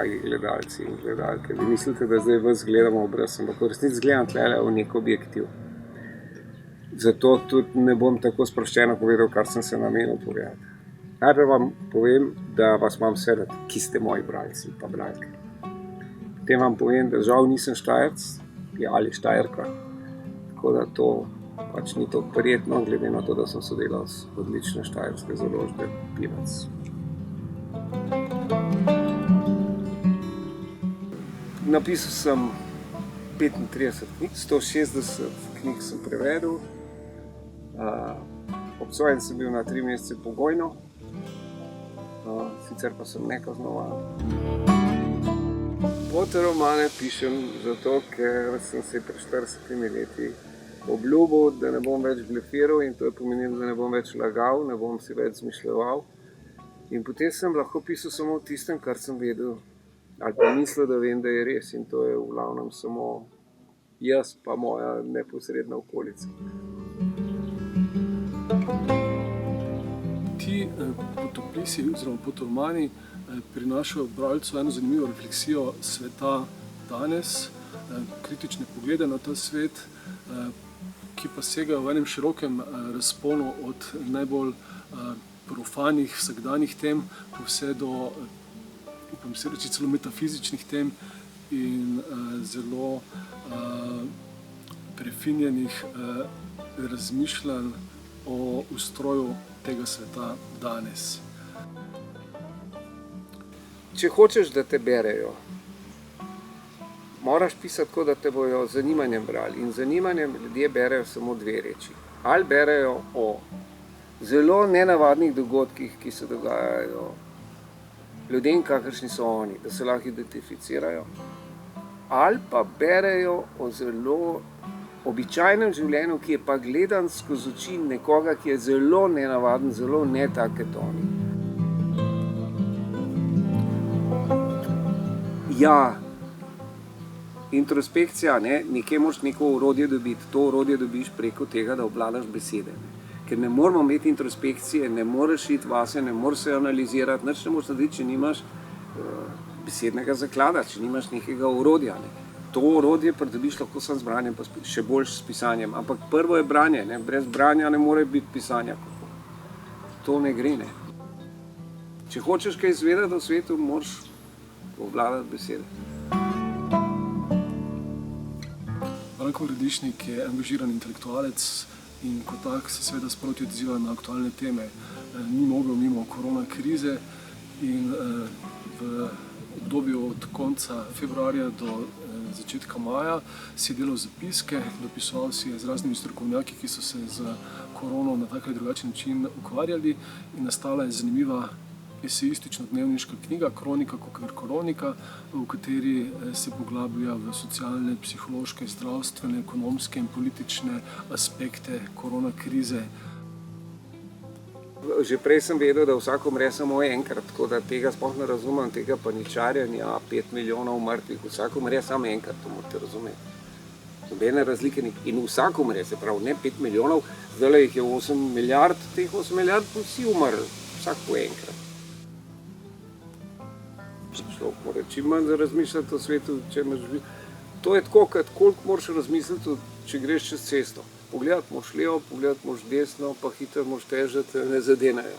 dragi gledalci in gledalke. Vi mislite, da zdaj vas gledamo obraz, ampak v resnici gledam tlele v nek objektiv. Zato tudi ne bom tako sproščeno povedal, kar sem se namenil povedati. Najprej vam povem, da vas imam vse rad, ki ste moji bralci pa bralke. Potem vam povem, da žal nisem Štajerec ali Štajerka, tako da to pač ni tako prijetno, glede na to, da sem sodelavec odlične štajerske založbe Pivac. Napisal sem 35 knjig, 160 knjig sem prevedel. Obsojen sem bil na 3 mesece pogojno, sicer pa sem nekaznovan. Fotoromane pišem zato, ker sem se pred 40 leti obljubil, da ne bom več blefiral in to je pomenilo, da ne bom več lagal, ne bom si več zmišljeval. In potem sem lahko pisal samo o tistem, kar sem vedel ali pa mislil, da vem, da je res, in to je v glavnem samo jaz pa moja neposredna okolica. Ti potopisi oziroma fotoromani prinašajo bralcu eno zanimivo refleksijo sveta danes, kritične poglede na ta svet, ki pa segajo v enem širokem razponu od najbolj profanih, vsakdanjih tem, pa vse do, upam se reči, celo metafizičnih tem in zelo prefinjenih razmišljanj o ustroju tega sveta danes. Če hočeš, da te berejo, moraš pisati tako, da te bojo z zanimanjem brali. In z zanimanjem ljudje berejo samo 2 reči. Ali berejo o zelo nenavadnih dogodkih, ki se dogajajo ljudem, kakršni so oni, da se lahko identificirajo, ali pa berejo o zelo običajnem življenju, ki je pa gledan skozi oči nekoga, ki je zelo nenavaden, zelo ne tak kot oni. Ja, introspekcija, nekje moraš neko orodje dobiti. To orodje dobiš preko tega, da obvladaš besede. Ker ne moramo imeti introspekcije, ne moreš iti vase, ne moreš se analizirati, nič ne moreš narediti, če nimaš besednega zaklada, če nimaš nekega orodja. To orodje pridobiš lahko samo z branjem, pa še bolj s pisanjem. Ampak prvo je branje, brez branja ne more biti pisanja. To ne gre. Če hočeš kaj izvedeti o svetu, moraš obvladati besede. Branko Gradišnik je angažiran intelektualec in kot tak se seveda sproti odziva na aktualne teme. Ni mogel mimo korona krize in v obdobju od konca februarja do začetka maja si delal zapiske, dopisoval si z raznimi strokovnjaki, ki so se z korono na tak ali drugačen način ukvarjali, in nastala je zanimiva esejistično-dnevniška knjiga Kronika kakor koronika, v kateri se poglablja v socialne, psihološke, zdravstvene, ekonomske in politične aspekte korona krize. Že prej sem vedel, da vsak umre samo enkrat, tako da tega sploh ne razumem, tega paničarjenja, 5 milijonov mrtvih, vsak umre samo enkrat, to morate razumeti. Nobene razlike ni. In vsak umre, se pravi, ne 5 milijonov, zdaj jih je 8 milijard, teh 8 milijard pa vsi umrli, vsak po enkrat. Človek mora čim manj razmišljati o svetu, če imaš živi. To je tako, kot koliko moraš razmisliti, če greš čez cesto. Pogledati moraš levo, pogledati moraš desno, pa hitro moraš težati, ne zadenejo.